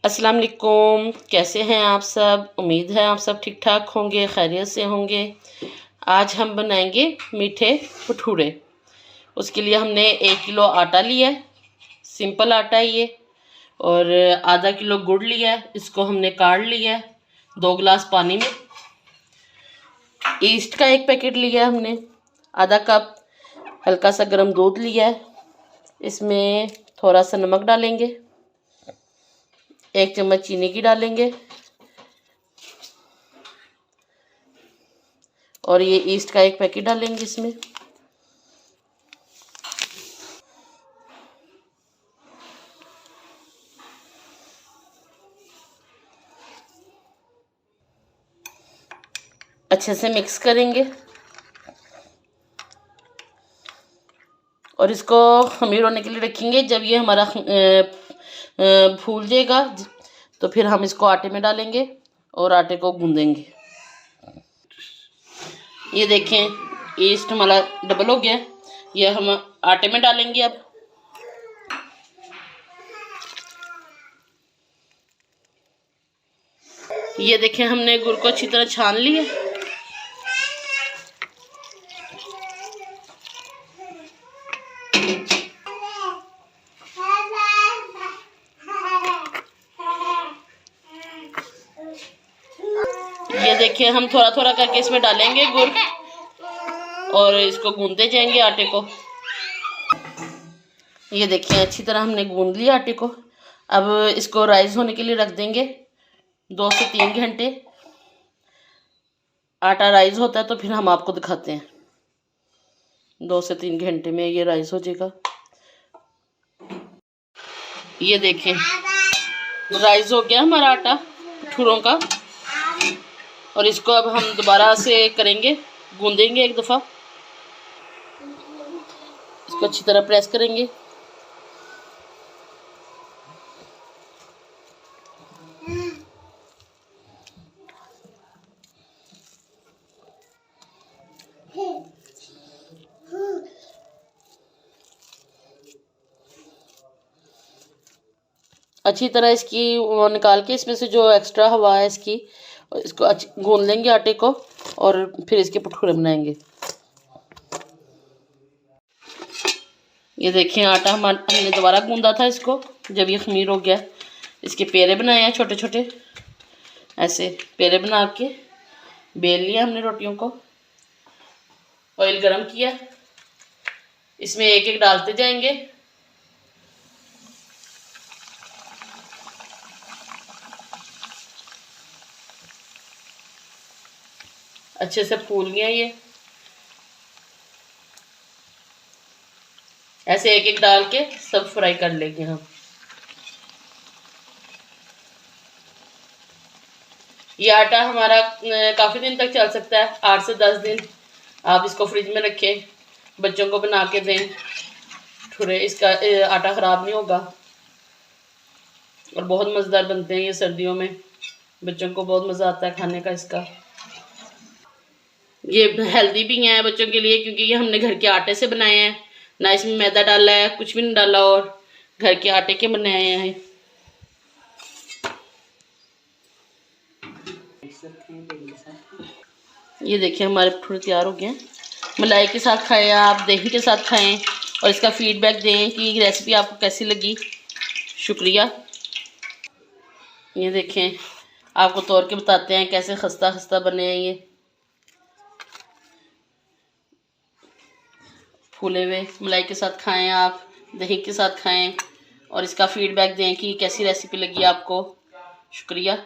अस्सलाम वालेकुम। कैसे हैं आप सब? उम्मीद है आप सब ठीक ठाक होंगे, खैरियत से होंगे। आज हम बनाएंगे मीठे भटूरे। उसके लिए हमने 1 किलो आटा लिया है, सिंपल आटा है ये। और आधा किलो गुड़ लिया है, इसको हमने काढ़ लिया है 2 गिलास पानी में। ईस्ट का 1 पैकेट लिया है हमने। आधा कप हल्का सा गर्म दूध लिया है, इसमें थोड़ा सा नमक डालेंगे। 1 चम्मच चीनी की डालेंगे। और ये ईस्ट का 1 पैकेट डालेंगे इसमें। अच्छे से मिक्स करेंगे और इसको खमीर होने के लिए रखेंगे। जब ये हमारा फूल जाएगा तो फिर हम इसको आटे में डालेंगे और आटे को गूंदेंगे। ये देखें ईस्ट हमारा डबल हो गया, ये हम आटे में डालेंगे अब। ये देखें हमने गुड़ को अच्छी तरह छान लिया। ये देखिए हम थोड़ा थोड़ा करके इसमें डालेंगे गुड़ और इसको गूंदते जाएंगे आटे को। ये देखिए अच्छी तरह हमने गूंद लिया आटे को। अब इसको राइस होने के लिए रख देंगे 2 से 3 घंटे। आटा राइस होता है तो फिर हम आपको दिखाते हैं। 2 से 3 घंटे में ये राइस हो जाएगा। ये देखें राइस हो गया हमारा आटा भटूरों का। और इसको अब हम दोबारा से करेंगे, गूंदेंगे 1 दफ़ा। इसको अच्छी तरह प्रेस करेंगे। अच्छी तरह इसकी वो निकाल के इसमें से जो एक्स्ट्रा हवा है इसकी, इसको गूंद लेंगे आटे को और फिर इसके भटूरे बनाएंगे। ये देखें आटा हमने दोबारा गूंदा था इसको। जब ये खमीर हो गया इसके पेड़े बनाए हैं छोटे छोटे। ऐसे पेड़े बना के बेल लिया हमने रोटियों को। ऑयल गरम किया, इसमें एक एक डालते जाएंगे। अच्छे से फूल गया ये। ऐसे एक एक डाल के सब फ्राई कर लेंगे हम। ये आटा हमारा काफ़ी दिन तक चल सकता है, 8 से 10 दिन। आप इसको फ्रिज में रखें, बच्चों को बना के दें भटूरे। इसका आटा ख़राब नहीं होगा और बहुत मज़ेदार बनते हैं ये सर्दियों में। बच्चों को बहुत मज़ा आता है खाने का इसका। ये हेल्दी भी हैं बच्चों के लिए, क्योंकि ये हमने घर के आटे से बनाए हैं, ना इसमें मैदा डाला है, कुछ भी नहीं डाला, और घर के आटे के बनाए हैं। ये देखिए हमारे भटूरे तैयार हो गए हैं। मलाई के साथ खाएं आप, दही के साथ खाएं और इसका फीडबैक दें कि रेसिपी आपको कैसी लगी। शुक्रिया। ये देखें आपको तोड़ के बताते हैं कैसे खस्ता खस्ता बने हैं ये फूले हुए। मलाई के साथ खाएं आप, दही के साथ खाएं और इसका फीडबैक दें कि कैसी रेसिपी लगी आपको। शुक्रिया।